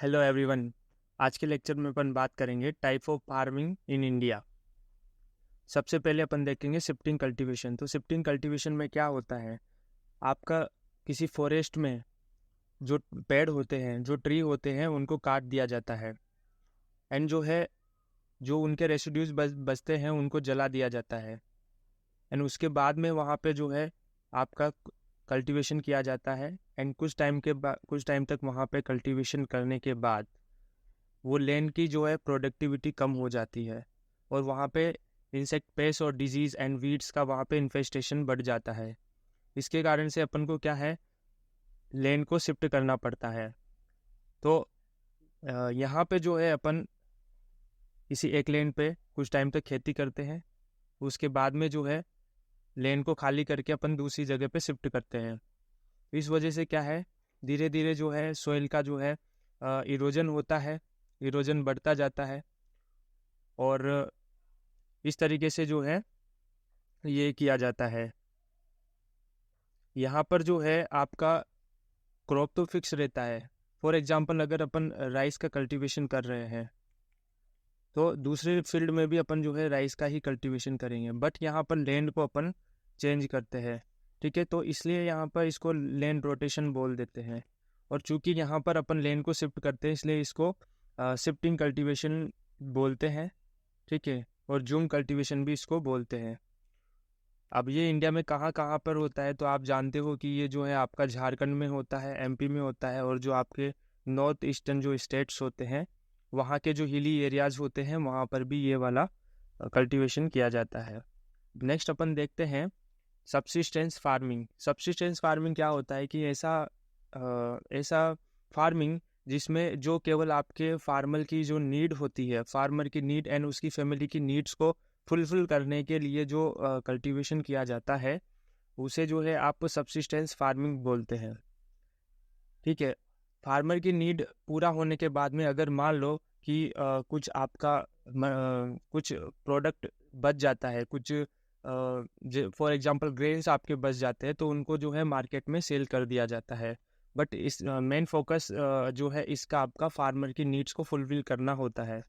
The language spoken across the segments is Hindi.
Hello everyone. आज के लेक्चर में अपन बात करेंगे type of farming in India. सबसे पहले अपन देखेंगे शिफ्टिंग कल्टीवेशन। तो शिफ्टिंग कल्टीवेशन में क्या होता है, आपका किसी फॉरेस्ट में जो पेड़ होते हैं, जो ट्री होते हैं, उनको काट दिया जाता है एंड जो उनके रेसिड्यूज बचते हैं उनको जला दिया जाता है एंड उसके बाद में वहाँ पे आपका कल्टीवेशन किया जाता है एंड कुछ टाइम तक वहाँ पे कल्टीवेशन करने के बाद वो लैंड की प्रोडक्टिविटी कम हो जाती है और वहाँ पे इंसेक्ट पेस्ट और डिजीज़ एंड वीड्स का वहाँ पे इन्फेस्टेशन बढ़ जाता है। इसके कारण से अपन को लैंड को शिफ्ट करना पड़ता है। तो यहाँ पे अपन इसी एक लैंड पे कुछ टाइम तक खेती करते हैं, उसके बाद में लैंड को खाली करके अपन दूसरी जगह पे शिफ्ट करते हैं। इस वजह से धीरे धीरे सोइल का इरोजन होता है, इरोजन बढ़ता जाता है और इस तरीके से ये किया जाता है। यहाँ पर आपका क्रॉप तो फिक्स रहता है। फॉर एग्जांपल अगर अपन राइस का कल्टीवेशन कर रहे हैं तो दूसरे फील्ड में भी अपन राइस का ही कल्टीवेशन करेंगे, बट यहाँ पर लैंड को अपन चेंज करते हैं। ठीक है, तो इसलिए यहाँ पर इसको लैंड रोटेशन बोल देते हैं। और चूंकि यहाँ पर अपन लैंड को शिफ्ट करते हैं इसलिए इसको शिफ्टिंग कल्टीवेशन बोलते हैं। ठीक है, और जूम कल्टीवेशन भी इसको बोलते हैं। अब ये इंडिया में कहाँ कहाँ पर होता है तो आप जानते हो कि ये आपका झारखंड में होता है, एमपी में होता है, और जो आपके नॉर्थ ईस्टर्न जो स्टेट्स होते हैं वहाँ के जो हिली एरियाज होते हैं वहाँ पर भी ये वाला कल्टीवेशन किया जाता है। नेक्स्ट अपन देखते हैं सब्सिस्टेंस फार्मिंग। सब्सिस्टेंस फार्मिंग क्या होता है कि ऐसा फार्मिंग जिसमें जो केवल आपके फार्मर की जो नीड होती है, फार्मर की नीड एंड उसकी फैमिली की नीड्स को फुलफिल करने के लिए जो कल्टीवेशन किया जाता है उसे आप सब्सिस्टेंस फार्मिंग बोलते हैं। ठीक है, फार्मर की नीड पूरा होने के बाद में अगर मान लो कि कुछ प्रोडक्ट बच जाता है, कुछ फॉर एग्जांपल ग्रेन्स आपके बच जाते हैं तो उनको मार्केट में सेल कर दिया जाता है। बट इस मेन फोकस इसका आपका फार्मर की नीड्स को फुलफिल करना होता है।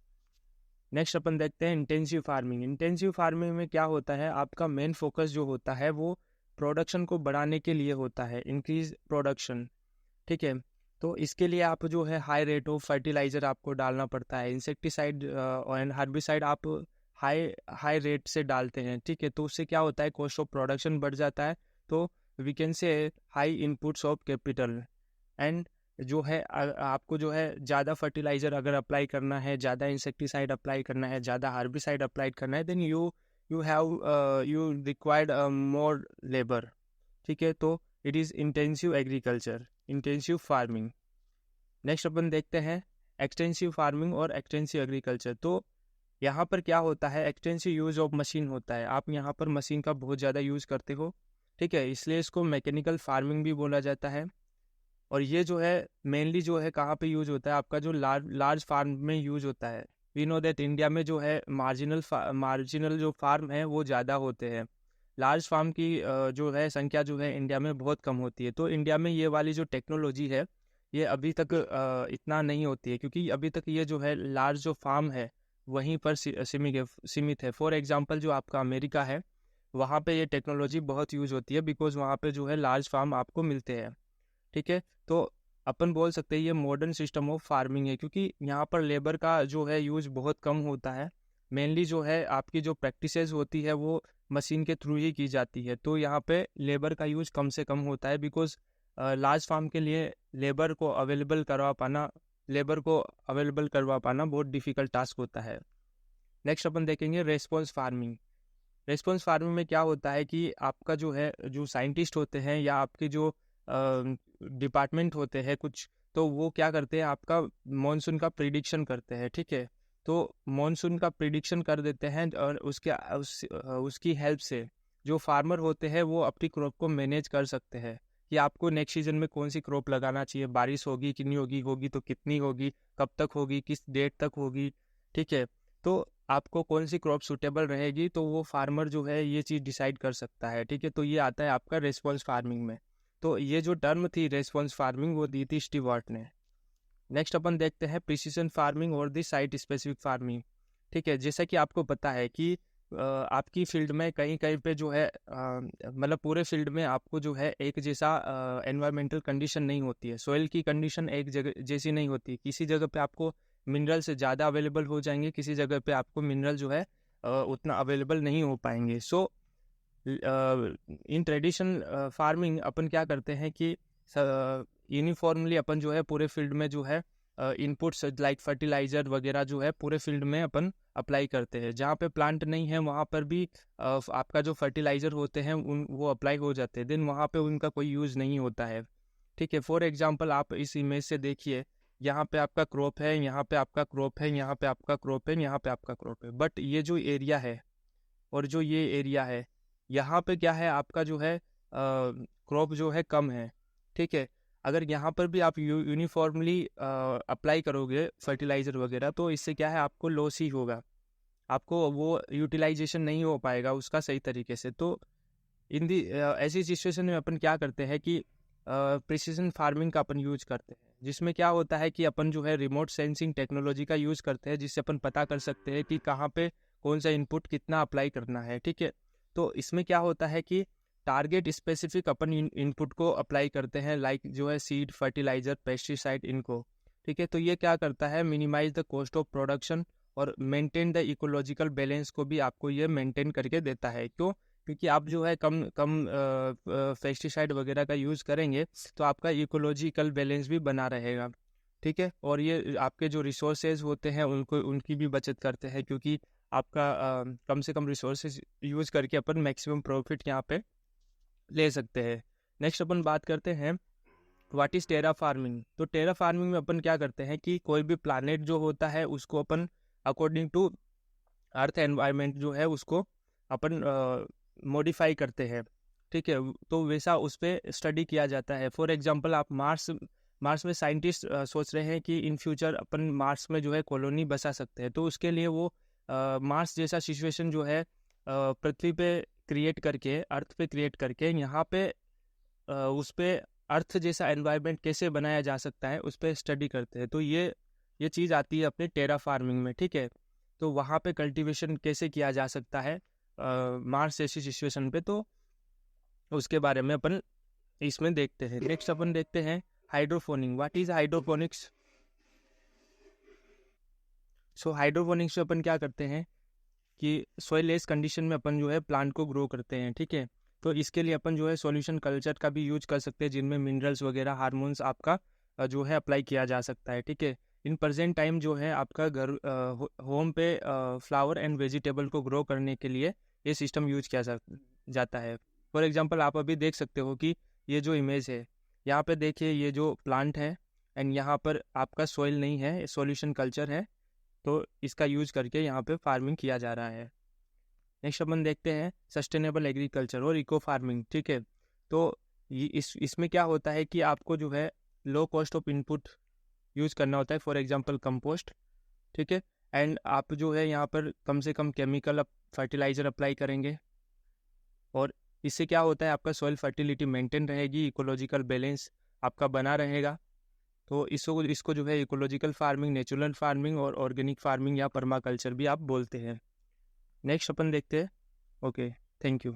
नेक्स्ट अपन देखते हैं इंटेंसिव फार्मिंग। इंटेंसिव फार्मिंग में क्या होता है, आपका मेन फोकस जो होता है वो प्रोडक्शन को बढ़ाने के लिए होता है, इंक्रीज प्रोडक्शन। ठीक है, तो इसके लिए आप हाई रेट ऑफ फर्टिलाइजर आपको डालना पड़ता है, इंसेक्टिसाइड और हर्बिसाइड आप हाई रेट से डालते हैं। ठीक है, तो उससे क्या होता है, कॉस्ट ऑफ प्रोडक्शन बढ़ जाता है। तो we can say high inputs of capital and आपको ज़्यादा फर्टिलाइजर अगर अप्लाई करना है, ज़्यादा इंसेक्टिसाइड अप्लाई करना है, ज़्यादा हार्बिसाइड अप्लाई करना है, then you required more labour. ठीक है, तो it is intensive agriculture, intensive farming. Next अपन देखते हैं एक्सटेंसिव फार्मिंग और एक्सटेंसिव एग्रीकल्चर। तो यहाँ पर क्या होता है, एक्सटेंसिव यूज ऑफ मशीन होता है, आप यहाँ पर मशीन का बहुत ज़्यादा यूज़ करते हो। ठीक है, इसलिए इसको मैकेनिकल फार्मिंग भी बोला जाता है। और ये मेनली कहाँ पे यूज होता है, आपका जो लार्ज फार्म में यूज होता है। वी नो दैट इंडिया में मार्जिनल जो फार्म है वो ज़्यादा होते हैं। लार्ज फार्म की संख्या इंडिया में बहुत कम होती है। तो इंडिया में ये वाली जो टेक्नोलॉजी है ये अभी तक इतना नहीं होती है, क्योंकि अभी तक ये लार्ज जो फार्म है वहीं पर सीमित है। फॉर एग्जांपल जो आपका अमेरिका है वहाँ पे ये टेक्नोलॉजी बहुत यूज होती है, बिकॉज वहाँ पे लार्ज फार्म आपको मिलते हैं। ठीक है, तो अपन बोल सकते हैं ये मॉडर्न सिस्टम ऑफ फार्मिंग है, क्योंकि यहाँ पर लेबर का यूज बहुत कम होता है। मेनली आपकी जो प्रैक्टिसेस होती है वो मशीन के थ्रू ही की जाती है। तो यहाँ पे लेबर का यूज कम से कम होता है, बिकॉज लार्ज फार्म के लिए लेबर को अवेलेबल करवा पाना बहुत डिफिकल्ट टास्क होता है। नेक्स्ट अपन देखेंगे रेस्पॉन्स फार्मिंग। रेस्पॉन्स फार्मिंग में क्या होता है कि आपका जो साइंटिस्ट होते हैं या आपके जो डिपार्टमेंट होते हैं कुछ, तो वो क्या करते हैं, आपका मॉनसून का प्रिडिक्शन करते हैं। ठीक है, तो मॉनसून का प्रिडिक्शन कर देते हैं और उसकी हेल्प से जो फार्मर होते हैं वो अपनी क्रॉप को मैनेज कर सकते हैं कि आपको नेक्स्ट सीजन में कौन सी क्रॉप लगाना चाहिए, बारिश होगी कि नहीं होगी तो कितनी होगी, कब तक होगी, किस डेट तक होगी। ठीक है, तो आपको कौन सी क्रॉप सूटेबल रहेगी तो वो फार्मर ये चीज़ डिसाइड कर सकता है। ठीक है, तो ये आता है आपका रेस्पॉन्स फार्मिंग में। तो ये जो टर्म थी रेस्पॉन्स फार्मिंग वो दी थी स्टीवर्ट ने। नेक्स्ट अपन देखते हैं प्रिसीजन फार्मिंग और द साइट स्पेसिफिक फार्मिंग। ठीक है, जैसा कि आपको पता है कि आपकी फील्ड में कहीं कहीं पे जो है मतलब पूरे फील्ड में आपको जो है एक जैसा एनवायरमेंटल कंडीशन नहीं होती है, सोइल की कंडीशन एक जगह जैसी नहीं होती। किसी जगह पे आपको मिनरल से ज़्यादा अवेलेबल हो जाएंगे, किसी जगह पे आपको मिनरल जो है उतना अवेलेबल नहीं हो पाएंगे। सो इन ट्रेडिशनल फार्मिंग अपन क्या करते हैं कि यूनिफॉर्मली अपन जो है पूरे फील्ड में जो है इनपुट्स लाइक फर्टिलाइजर वगैरह जो है पूरे फील्ड में अपन अप्लाई करते हैं। जहाँ पे प्लांट नहीं है वहाँ पर भी आपका जो फर्टिलाइजर होते हैं वो अप्लाई हो जाते हैं, देन वहाँ पे उनका कोई यूज़ नहीं होता है। ठीक है, फॉर एग्जांपल आप इस इमेज से देखिए, यहाँ पे आपका क्रॉप है, यहाँ पे आपका क्रॉप है, यहाँ पे आपका क्रॉप है, यहाँ पे आपका क्रॉप है, बट ये जो एरिया है और जो ये एरिया है, यहाँ पे क्या है आपका जो है क्रॉप जो है कम है। ठीक है, अगर यहाँ पर भी आप यूनिफॉर्मली अप्लाई करोगे फर्टिलाइज़र वगैरह, तो इससे क्या है आपको लॉस ही होगा, आपको वो यूटिलाइजेशन नहीं हो पाएगा उसका सही तरीके से। तो इन दी ऐसी सिचुएशन में अपन क्या करते हैं कि प्रिसीजन फार्मिंग का अपन यूज करते हैं, जिसमें क्या होता है कि अपन जो है रिमोट सेंसिंग टेक्नोलॉजी का यूज़ करते हैं, जिससे अपन पता कर सकते हैं कि कहाँ पे कौन सा इनपुट कितना अप्लाई करना है। ठीक है, तो इसमें क्या होता है कि टारगेट स्पेसिफिक अपन इनपुट को अप्लाई करते हैं, लाइक जो है सीड, फर्टिलाइजर, पेस्टिसाइड इनको। ठीक है, तो ये क्या करता है, minimise the cost of production और मेंटेन द इकोलॉजिकल बैलेंस को भी आपको ये मेंटेन करके देता है। क्यों? क्योंकि आप जो है कम कम पेस्टिसाइड वगैरह का यूज़ करेंगे तो आपका इकोलॉजिकल बैलेंस भी बना रहेगा। ठीक है, और ये आपके जो रिसोर्सेज होते हैं उनकी भी बचत करते हैं, क्योंकि आपका कम से कम रिसोर्सेज यूज़ करके अपन मैक्सिमम प्रॉफिट यहाँ पे ले सकते हैं। नेक्स्ट अपन बात करते हैं व्हाट इज़ टेरा फार्मिंग। तो टेरा फार्मिंग में अपन क्या करते हैं कि कोई भी प्लानेट जो होता है उसको अपन अकॉर्डिंग टू अर्थ एनवायरनमेंट जो है उसको अपन मॉडिफाई करते हैं। ठीक है, तो वैसा उस पर स्टडी किया जाता है। फॉर एग्जांपल आप मार्स में साइंटिस्ट सोच रहे हैं कि इन फ्यूचर अपन मार्स में जो है कॉलोनी बसा सकते हैं, तो उसके लिए वो मार्स जैसा सिचुएशन जो है पृथ्वी पे क्रिएट करके, अर्थ पे क्रिएट करके, यहाँ पे उस पे अर्थ जैसा एनवायरनमेंट कैसे बनाया जा सकता है उस पर स्टडी करते हैं। तो ये चीज़ आती है अपने टेरा फार्मिंग में। ठीक है, तो वहाँ पे कल्टीवेशन कैसे किया जा सकता है मार्स जैसी सिचुएशन पे, तो उसके बारे में अपन इसमें देखते हैं। नेक्स्ट अपन देखते हैं hydroponic. What is hydroponics? So hydroponics में अपन क्या करते हैं कि सॉइल लेस कंडीशन में अपन जो है प्लांट को ग्रो करते हैं। ठीक है, तो इसके लिए अपन जो है सॉल्यूशन कल्चर का भी यूज कर सकते हैं, जिनमें मिनरल्स वगैरह, हार्मोन्स आपका जो है अप्लाई किया जा सकता है। ठीक है, इन प्रेजेंट टाइम जो है आपका घर होम पे फ्लावर एंड वेजिटेबल को ग्रो करने के लिए ये सिस्टम यूज किया जाता है। फॉर एग्जांपल आप अभी देख सकते हो कि ये जो इमेज है, यहाँ पे देखिए ये जो प्लांट है एंड यहाँ पर आपका सॉइल नहीं है, सॉल्यूशन कल्चर है, तो इसका यूज करके यहाँ पे फार्मिंग किया जा रहा है। नेक्स्ट अपन देखते हैं सस्टेनेबल एग्रीकल्चर और इको फार्मिंग। ठीक है, तो इसमें क्या होता है कि आपको जो है low cost of input use करना होता है, फॉर एग्जांपल कंपोस्ट। ठीक है, एंड आप जो है यहाँ पर कम से कम केमिकल फर्टिलाइज़र अप्लाई करेंगे, और इससे क्या होता है आपका सॉइल फर्टिलिटी मेंटेन रहेगी, इकोलॉजिकल बैलेंस आपका बना रहेगा। तो इसको जो है इकोलॉजिकल फार्मिंग, नेचुरल फार्मिंग और ऑर्गेनिक फार्मिंग या पर्माकल्चर भी आप बोलते हैं। नेक्स्ट अपन देखते हैं। Okay, thank you.